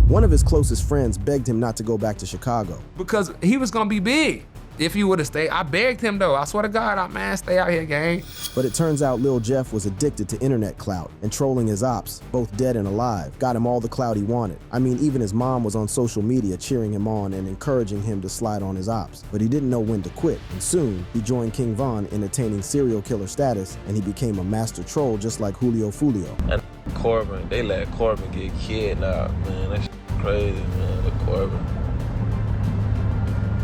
One of his closest friends begged him not to go back to Chicago. Because he was gonna be big if he would've stayed. I begged him though, I swear to God, man, stay out here, gang. But it turns out Lil Jeff was addicted to internet clout, and trolling his ops, both dead and alive, got him all the clout he wanted. I mean, even his mom was on social media cheering him on and encouraging him to slide on his ops. But he didn't know when to quit, and soon he joined King Von in attaining serial killer status, and he became a master troll just like Julio Fulio. And Corbin, they let Corbin get kidnapped, man. That shit crazy, man. The Corbin.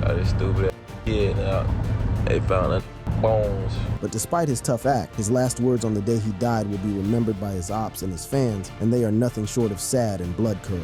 Got this stupid ass kid now. They found that bones. But despite his tough act, his last words on the day he died will be remembered by his ops and his fans, and they are nothing short of sad and blood-curdling.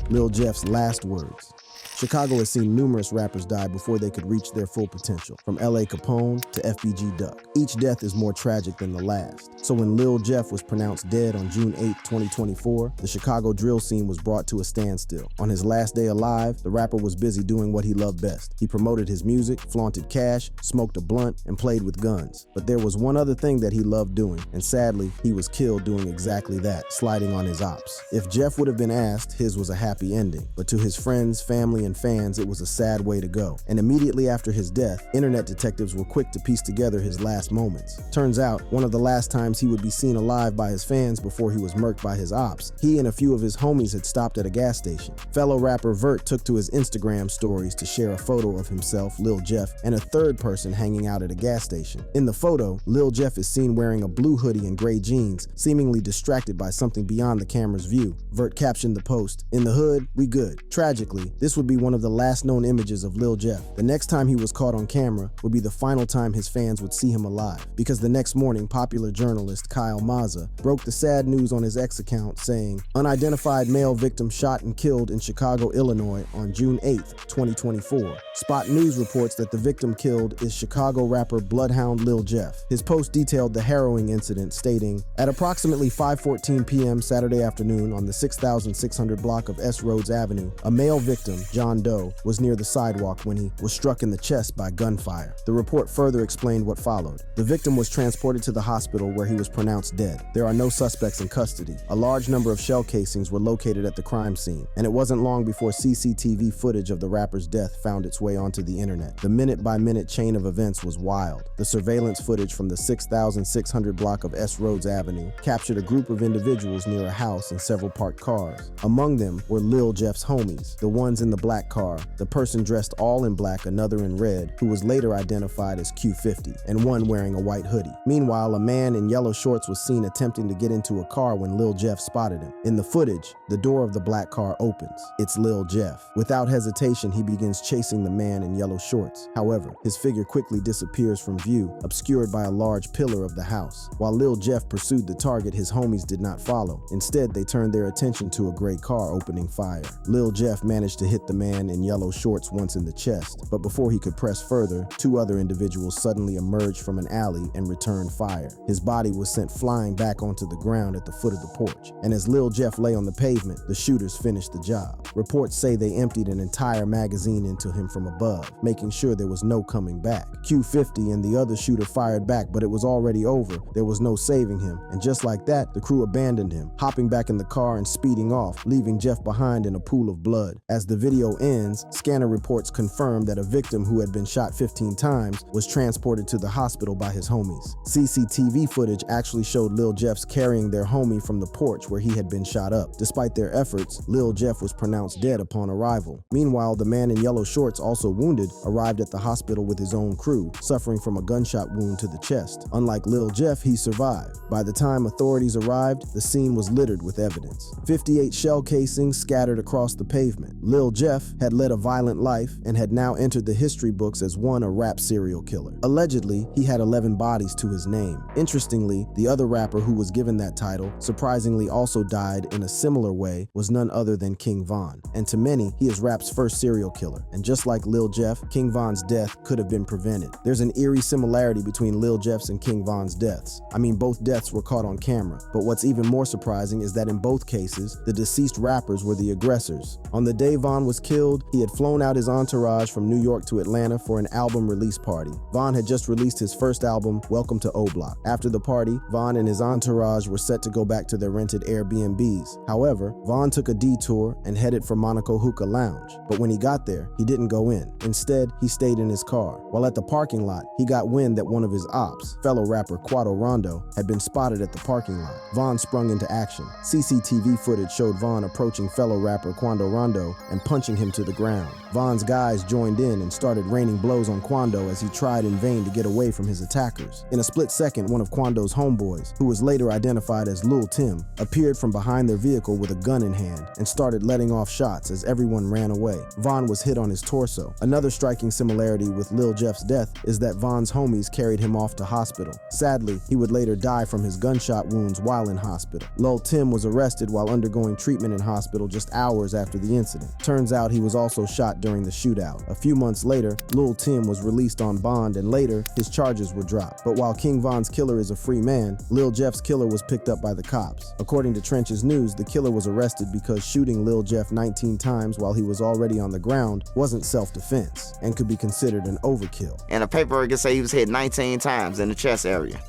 Lil Jeff's last words. Chicago has seen numerous rappers die before they could reach their full potential, from L.A. Capone to FBG Duck. Each death is more tragic than the last. So when Lil Jeff was pronounced dead on June 8, 2024, the Chicago drill scene was brought to a standstill. On his last day alive, the rapper was busy doing what he loved best. He promoted his music, flaunted cash, smoked a blunt, and played with guns. But there was one other thing that he loved doing, and sadly, he was killed doing exactly that, sliding on his ops. If Jeff would have been asked, his was a happy ending. But to his friends, family, and fans, it was a sad way to go. And immediately after his death, internet detectives were quick to piece together his last moments. Turns out, one of the last times he would be seen alive by his fans before he was murked by his ops, he and a few of his homies had stopped at a gas station. Fellow rapper Vert took to his Instagram stories to share a photo of himself, Lil Jeff, and a third person hanging out at a gas station. In the photo, Lil Jeff is seen wearing a blue hoodie and gray jeans, seemingly distracted by something beyond the camera's view. Vert captioned the post, "In the hood, we good." Tragically, this would be one of the last known images of Lil Jeff. The next time he was caught on camera would be the final time his fans would see him alive, because the next morning, popular journalist Kyle Maza broke the sad news on his X account saying, "Unidentified male victim shot and killed in Chicago, Illinois on June 8th, 2024. Spot News reports that the victim killed is Chicago rapper Bloodhound Lil Jeff." His post detailed the harrowing incident, stating, "At approximately 5:14 p.m. Saturday afternoon on the 6600 block of S. Rhodes Avenue, a male victim, John Doe, was near the sidewalk when he was struck in the chest by gunfire." The report further explained what followed. The victim was transported to the hospital where he was pronounced dead. There are no suspects in custody. A large number of shell casings were located at the crime scene, and it wasn't long before CCTV footage of the rapper's death found its way onto the internet. The minute-by-minute chain of events was wild. The surveillance footage from the 6600 block of S. Rhodes Avenue captured a group of individuals near a house and several parked cars. Among them were Lil Jeff's homies, the ones in the black car, the person dressed all in black, another in red, who was later identified as Q50, and one wearing a white hoodie. Meanwhile, a man in yellow shorts was seen attempting to get into a car when Lil Jeff spotted him. In the footage, the door of the black car opens. It's Lil Jeff. Without hesitation, he begins chasing the man in yellow shorts. However, his figure quickly disappears from view, obscured by a large pillar of the house. While Lil Jeff pursued the target, his homies did not follow. Instead, they turned their attention to a gray car opening fire. Lil Jeff managed to hit the man in yellow shorts once in the chest, but before he could press further, two other individuals suddenly emerged from an alley and returned fire. His body was sent flying back onto the ground at the foot of the porch, and as Lil Jeff lay on the pavement, the shooters finished the job. Reports say they emptied an entire magazine into him from above, making sure there was no coming back. Q50 and the other shooter fired back, but it was already over. There was no saving him, and just like that, the crew abandoned him, hopping back in the car and speeding off, leaving Jeff behind in a pool of blood. As the video ends, scanner reports confirm that a victim who had been shot 15 times was transported to the hospital by his homies. CCTV footage actually showed Lil Jeff's carrying their homie from the porch where he had been shot up. Despite their efforts, Lil Jeff was pronounced dead upon arrival. Meanwhile, the man in yellow shorts, also wounded, arrived at the hospital with his own crew, suffering from a gunshot wound to the chest. Unlike Lil Jeff, he survived. By the time authorities arrived, the scene was littered with evidence. 58 shell casings scattered across the pavement. Lil Jeff had led a violent life and had now entered the history books as a rap serial killer. Allegedly, he had 11 bodies to his name. Interestingly, the other rapper who was given that title surprisingly also died in a similar way was none other than King Von. And to many, he is rap's first serial killer. And just like Lil Jeff, King Von's death could have been prevented. There's an eerie similarity between Lil Jeff's and King Von's deaths. I mean, both deaths were caught on camera. But what's even more surprising is that in both cases, the deceased rappers were the aggressors. On the day Von was killed, he had flown out his entourage from New York to Atlanta for an album release party. Von had just released his first album, Welcome to O-Block. After the party, Von and his entourage were set to go back to their rented Airbnbs. However, Von took a detour and headed for Monaco Hookah Lounge. But when he got there, he didn't go in. Instead, he stayed in his car. While at the parking lot, he got wind that one of his ops, fellow rapper Quado Rondo, had been spotted at the parking lot. Von sprung into action. CCTV footage showed Von approaching fellow rapper Quando Rondo and punching him to the ground. Von's guys joined in and started raining blows on Quando as he tried in vain to get away from his attackers. In a split second, one of Quando's homeboys, who was later identified as Lil Tim, appeared from behind their vehicle with a gun in hand and started letting off shots as everyone ran away. Von was hit on his torso. Another striking similarity with Lil Jeff's death is that Von's homies carried him off to hospital. Sadly, he would later die from his gunshot wounds while in hospital. Lil Tim was arrested while undergoing treatment in hospital just hours after the incident. Turns out he was also shot during the shootout. A few months later, Lil Tim was released on bond and later, his charges were dropped. But while King Von's killer is a free man, Lil Jeff's killer was picked up by the cops. According to Trench's News, the killer was arrested because shooting Lil Jeff 19 times while he was already on the ground wasn't self-defense and could be considered an overkill. And the paperwork can say he was hit 19 times in the chest area.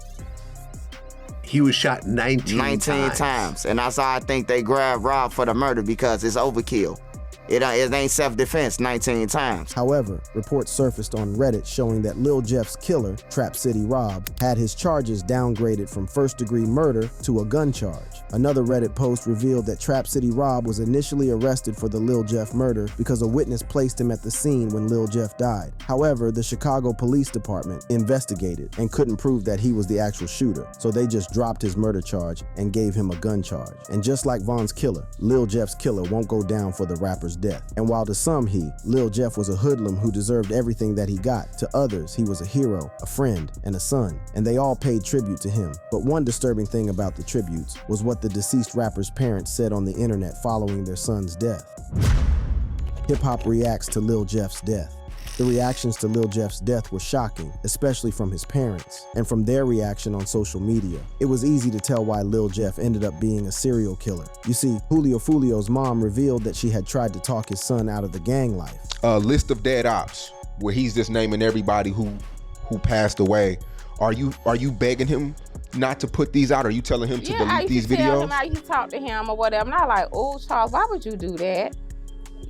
He was shot 19 times. And that's how I think they grabbed Rob for the murder, because it's overkill. It ain't self-defense 19 times. However, reports surfaced on Reddit showing that Lil Jeff's killer, Trap City Rob, had his charges downgraded from first-degree murder to a gun charge. Another Reddit post revealed that Trap City Rob was initially arrested for the Lil Jeff murder because a witness placed him at the scene when Lil Jeff died. However, the Chicago Police Department investigated and couldn't prove that he was the actual shooter, so they just dropped his murder charge and gave him a gun charge. And just like Von's killer, Lil Jeff's killer won't go down for the rapper's death. And while to some Lil Jeff was a hoodlum who deserved everything that he got, to others he was a hero, a friend, and a son, and they all paid tribute to him. But one disturbing thing about the tributes was what the deceased rapper's parents said on the internet following their son's death. Hip-hop reacts to Lil Jeff's death. The reactions to Lil Jeff's death were shocking, especially from his parents, and from their reaction on social media. It was easy to tell why Lil Jeff ended up being a serial killer. You see, Julio Fulio's mom revealed that she had tried to talk his son out of the gang life. A list of dead ops, where he's just naming everybody who passed away. Are you begging him not to put these out? Are you telling him to delete these videos? Tell him, I used to talk to him or whatever. And I'm like, oh, Charles, why would you do that?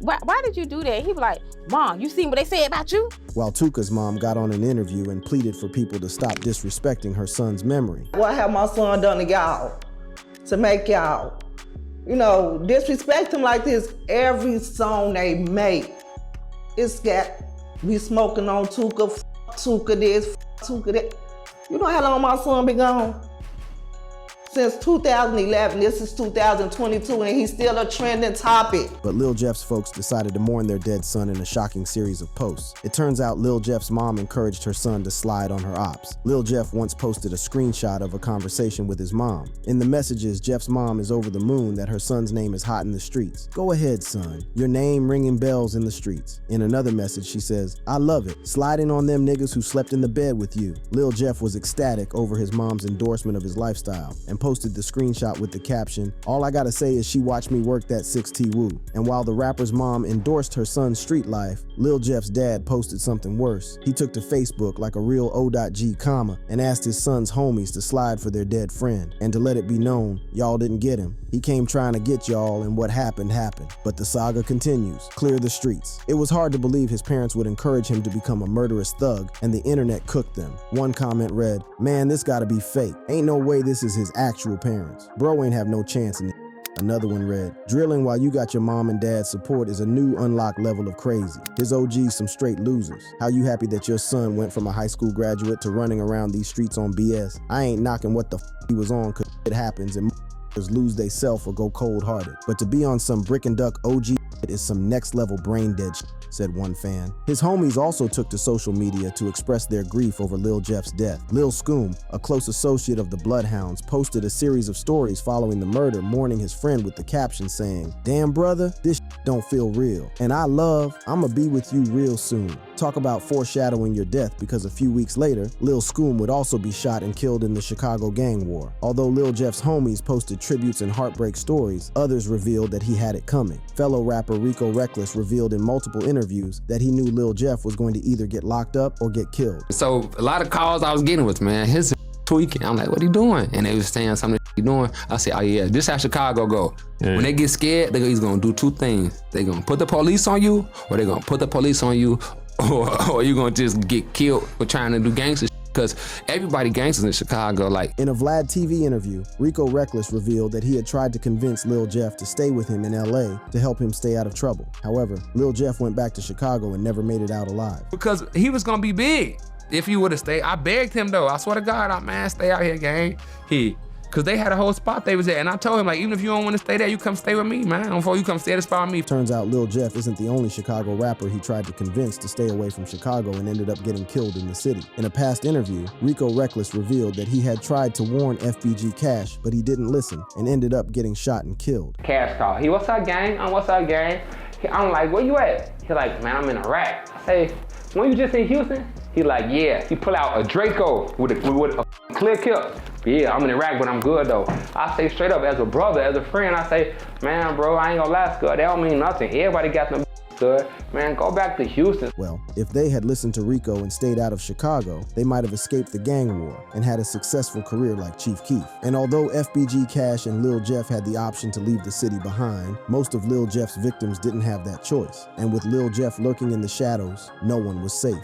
Why did you do that? He was like, Mom, you seen what they said about you? While Tuka's mom got on an interview and pleaded for people to stop disrespecting her son's memory. What have my son done to y'all to make y'all, disrespect him like this? Every song they make, it's got me smoking on Tuka, Tuka this, Tuka that. You know how long my son been gone? Since 2011, this is 2022, and he's still a trending topic. But Lil Jeff's folks decided to mourn their dead son in a shocking series of posts. It turns out Lil Jeff's mom encouraged her son to slide on her ops. Lil Jeff once posted a screenshot of a conversation with his mom. In the messages, Jeff's mom is over the moon that her son's name is hot in the streets. Go ahead, son. Your name ringing bells in the streets. In another message, she says, I love it. Sliding on them niggas who slept in the bed with you. Lil Jeff was ecstatic over his mom's endorsement of his lifestyle and posted the screenshot with the caption, all I gotta say is she watched me work that 6T woo. And while the rapper's mom endorsed her son's street life, Lil Jeff's dad posted something worse. He took to Facebook like a real O.G. comma and asked his son's homies to slide for their dead friend and to let it be known, y'all didn't get him. He came trying to get y'all and what happened happened. But the saga continues. Clear the streets. It was hard to believe his parents would encourage him to become a murderous thug, and the internet cooked them. One comment read, man, this gotta be fake. Ain't no way this is his actual parents. Bro ain't have no chance in it. Another one read, drilling while you got your mom and dad's support is a new unlocked level of crazy. His OG's some straight losers. How you happy that your son went from a high school graduate to running around these streets on BS? I ain't knocking what the he was on, cause it happens and lose they self or go cold-hearted. But to be on some brick and duck OG is some next level brain dead shit, said one fan. His homies also took to social media to express their grief over Lil Jeff's death. Lil Scoom, a close associate of the Bloodhounds, posted a series of stories following the murder, mourning his friend with the caption saying, damn brother, this shit don't feel real. And I'ma be with you real soon. Talk about foreshadowing your death, because a few weeks later, Lil Scoom would also be shot and killed in the Chicago gang war. Although Lil Jeff's homies posted tributes and heartbreak stories, others revealed that he had it coming. Fellow rapper Rico Reckless revealed in multiple interviews that he knew Lil Jeff was going to either get locked up or get killed. So a lot of calls I was getting was, man, his tweaking. I'm like, what are you doing? And they was saying something you doing. I said, oh yeah, this is how Chicago go. Yeah. When they get scared, he's gonna do two things. They gonna put the police on you, or they gonna put the police on you, or you gonna just get killed for trying to do gangster shit. Because everybody gangsters in Chicago. Like, in a Vlad TV interview, Rico Reckless revealed that he had tried to convince Lil Jeff to stay with him in LA to help him stay out of trouble. However, Lil Jeff went back to Chicago and never made it out alive. Because he was gonna be big if he would have stayed. I begged him though. I swear to God, man, stay out here, gang. Cause they had a whole spot they was at, and I told him, like, even if you don't want to stay there, you come stay with me, man. Before you come stay at the spot with me. Turns out Lil Jeff isn't the only Chicago rapper he tried to convince to stay away from Chicago and ended up getting killed in the city. In a past interview, Rico Reckless revealed that he had tried to warn FBG Cash, but he didn't listen and ended up getting shot and killed. Cash called. What's up, gang? What's up, gang? I'm like, where you at? He like, man, I'm in Iraq. I say, when you just in Houston? He like, yeah. He pull out a Draco with a clear clip. Yeah, I'm in Iraq, but I'm good though. I say straight up, as a brother, as a friend, I say, man, bro, I ain't gonna lie, Scud. That don't mean nothing. Everybody got them Scud. Man, go back to Houston. Well, if they had listened to Rico and stayed out of Chicago, they might have escaped the gang war and had a successful career like Chief Keef. And although FBG Cash and Lil Jeff had the option to leave the city behind, most of Lil Jeff's victims didn't have that choice. And with Lil Jeff lurking in the shadows, no one was safe.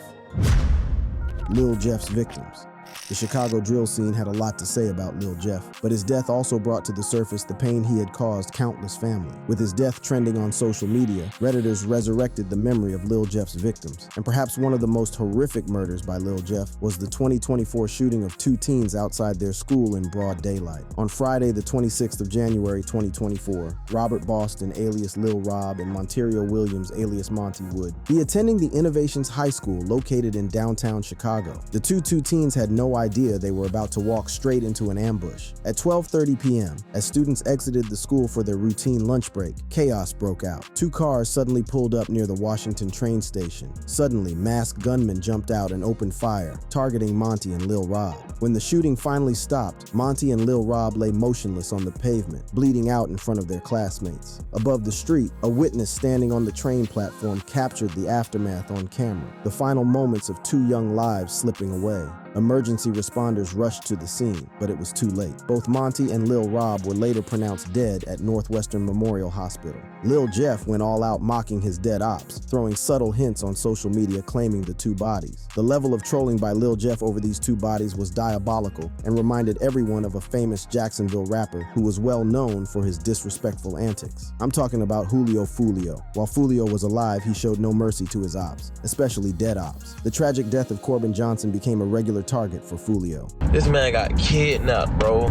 Lil Jeff's victims. The Chicago drill scene had a lot to say about Lil Jeff, but his death also brought to the surface the pain he had caused countless families. With his death trending on social media, Redditors resurrected the memory of Lil Jeff's victims. And perhaps one of the most horrific murders by Lil Jeff was the 2024 shooting of two teens outside their school in broad daylight. On Friday, the 26th of January 2024, Robert Boston, alias Lil Rob, and Monterio Williams, alias Monty, would be attending the Innovations High School located in downtown Chicago. The two teens had no idea they were about to walk straight into an ambush. At 12:30 p.m., as students exited the school for their routine lunch break, chaos broke out. Two cars suddenly pulled up near the Washington train station. Suddenly, masked gunmen jumped out and opened fire, targeting Monty and Lil Rob. When the shooting finally stopped, Monty and Lil Rob lay motionless on the pavement, bleeding out in front of their classmates. Above the street, a witness standing on the train platform captured the aftermath on camera, the final moments of two young lives slipping away. Emergency responders rushed to the scene, but it was too late. Both Monty and Lil Rob were later pronounced dead at Northwestern Memorial Hospital. Lil Jeff went all out mocking his dead ops, throwing subtle hints on social media claiming the two bodies. The level of trolling by Lil Jeff over these two bodies was diabolical and reminded everyone of a famous Jacksonville rapper who was well known for his disrespectful antics. I'm talking about Julio Foolio. While Foolio was alive, he showed no mercy to his ops, especially dead ops. The tragic death of Corbin Johnson became a regular target for Foolio. This man got kidnapped, bro.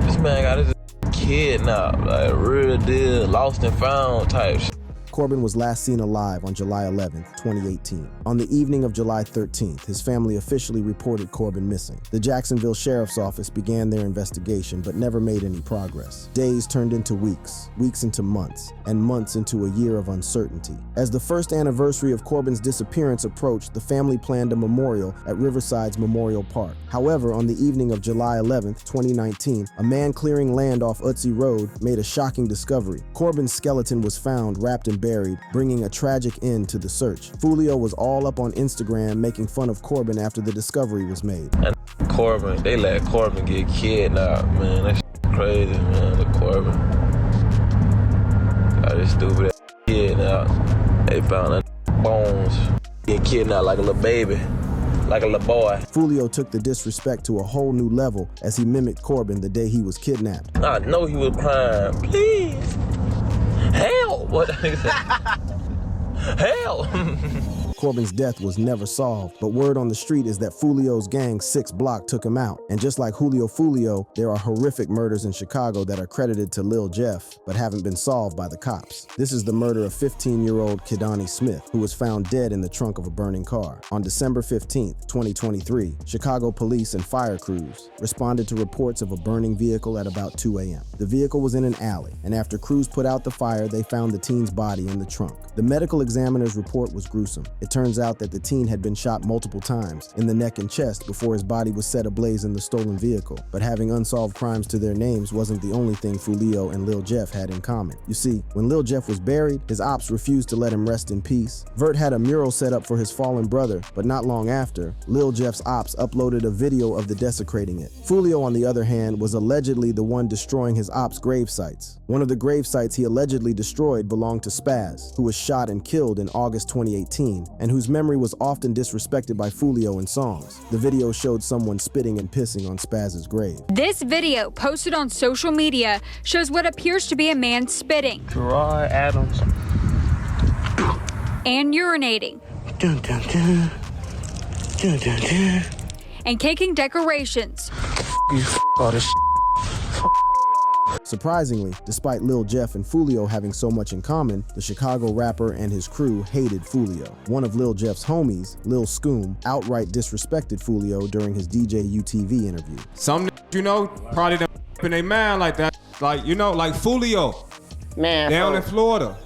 This man got his kidnapped, like real deal, lost and found type shit. Corbin was last seen alive on July 11th, 2018. On the evening of July 13th, his family officially reported Corbin missing. The Jacksonville Sheriff's Office began their investigation but never made any progress. Days turned into weeks, weeks into months, and months into a year of uncertainty. As the first anniversary of Corbin's disappearance approached, the family planned a memorial at Riverside's Memorial Park. However, on the evening of July 11th, 2019, a man clearing land off Utsey Road made a shocking discovery. Corbin's skeleton was found wrapped in buried, bringing a tragic end to the search. Foolio was all up on Instagram making fun of Corbin after the discovery was made. And Corbin, they let Corbin get kidnapped, man. That shit crazy, man. The Corbin. Got this stupid ass kidnapped. They found that bones. Getting kidnapped like a little baby. Like a little boy. Foolio took the disrespect to a whole new level as he mimicked Corbin the day he was kidnapped. I know he was crying. Please. Hell! What? Hell! Corbin's death was never solved, but word on the street is that Fulio's gang 6 Block took him out. And just like Julio Fulio, there are horrific murders in Chicago that are credited to Lil Jeff, but haven't been solved by the cops. This is the murder of 15-year-old Kidani Smith, who was found dead in the trunk of a burning car. On December 15, 2023, Chicago police and fire crews responded to reports of a burning vehicle at about 2 a.m. The vehicle was in an alley, and after crews put out the fire, they found the teen's body in the trunk. The medical examiner's report was gruesome. It turns out that the teen had been shot multiple times in the neck and chest before his body was set ablaze in the stolen vehicle. But having unsolved crimes to their names wasn't the only thing Fulio and Lil Jeff had in common. You see, when Lil Jeff was buried, his ops refused to let him rest in peace. Vert had a mural set up for his fallen brother, but not long after, Lil Jeff's ops uploaded a video of the desecrating it. Fulio, on the other hand, was allegedly the one destroying his ops' grave sites. One of the grave sites he allegedly destroyed belonged to Spaz, who was shot and killed in August 2018, and whose memory was often disrespected by Fulio in songs. The video showed someone spitting and pissing on Spaz's grave. This video, posted on social media, shows what appears to be a man spitting. Gerard Adams. And urinating. Dun, dun, dun. Dun, dun, dun. And kicking decorations. All this Surprisingly, despite Lil Jeff and Fulio having so much in common, the Chicago rapper and his crew hated Fulio. One of Lil Jeff's homies, Lil Scoom, outright disrespected Fulio during his DJ UTV interview. Some you know probably done in their mind like that, like you know, like Fulio. Man, down in Florida.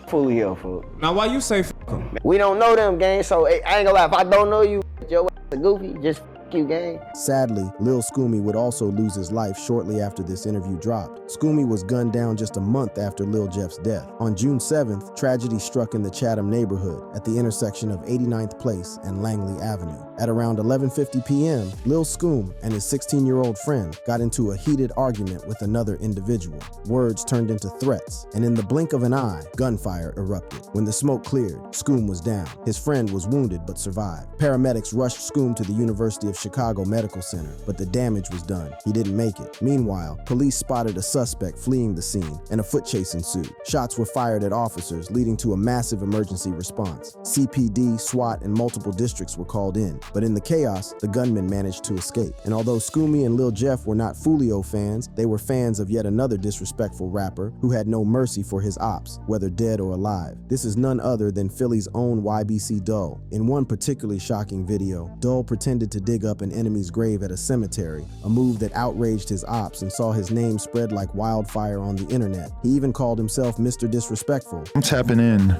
Fulio, fool. Now why you say fuck him? We don't know them, gang. So I ain't gonna lie. If I don't know you, your ass a goofy. Just you, gang. Sadly, Lil Scoomy would also lose his life shortly after this interview dropped. Scoomy was gunned down just a month after Lil Jeff's death. On June 7th, tragedy struck in the Chatham neighborhood at the intersection of 89th Place and Langley Avenue. At around 11:50 p.m., Lil Scoom and his 16-year-old friend got into a heated argument with another individual. Words turned into threats, and in the blink of an eye, gunfire erupted. When the smoke cleared, Scoom was down. His friend was wounded but survived. Paramedics rushed Scoom to the University of Chicago Medical Center, but the damage was done. He didn't make it. Meanwhile, police spotted a suspect fleeing the scene, and a foot chase ensued. Shots were fired at officers, leading to a massive emergency response. CPD, SWAT, and multiple districts were called in, but in the chaos, the gunman managed to escape. And although Scoomy and Lil Jeff were not Fulio fans, they were fans of yet another disrespectful rapper who had no mercy for his ops, whether dead or alive. This is none other than Philly's own YBC Dull. In one particularly shocking video, Dull pretended to dig up an enemy's grave at a cemetery, a move that outraged his ops and saw his name spread like wildfire on the internet. He even called himself Mr. Disrespectful. I'm tapping in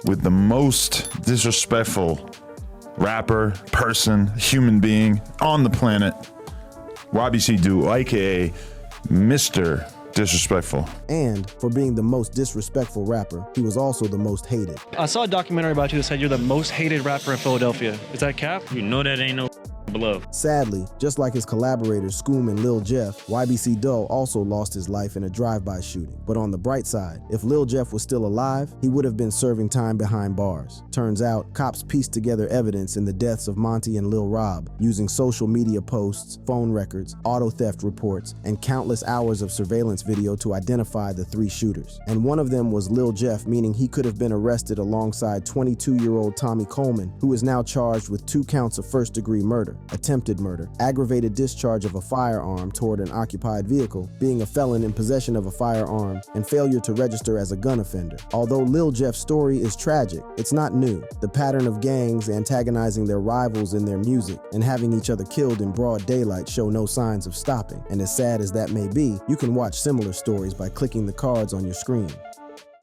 with the most disrespectful rapper, person, human being on the planet, YBC Duo, aka Mr. Disrespectful. And for being the most disrespectful rapper, he was also the most hated. I saw a documentary about you that said you're the most hated rapper in Philadelphia. Is that cap? You know that ain't no bluff. Sadly, just like his collaborators Scoom and Lil Jeff, YBC Dull also lost his life in a drive-by shooting. But on the bright side, if Lil Jeff was still alive, he would have been serving time behind bars. Turns out, cops pieced together evidence in the deaths of Monty and Lil Rob using social media posts, phone records, auto theft reports, and countless hours of surveillance video to identify the 3 shooters. And one of them was Lil Jeff, meaning he could have been arrested alongside 22-year-old Tommy Coleman, who is now charged with 2 counts of first-degree murder, attempted murder, aggravated discharge of a firearm toward an occupied vehicle, being a felon in possession of a firearm, and failure to register as a gun offender. Although Lil Jeff's story is tragic, it's not new. The pattern of gangs antagonizing their rivals in their music and having each other killed in broad daylight show no signs of stopping. And as sad as that may be, you can watch similar stories by clicking the cards on your screen.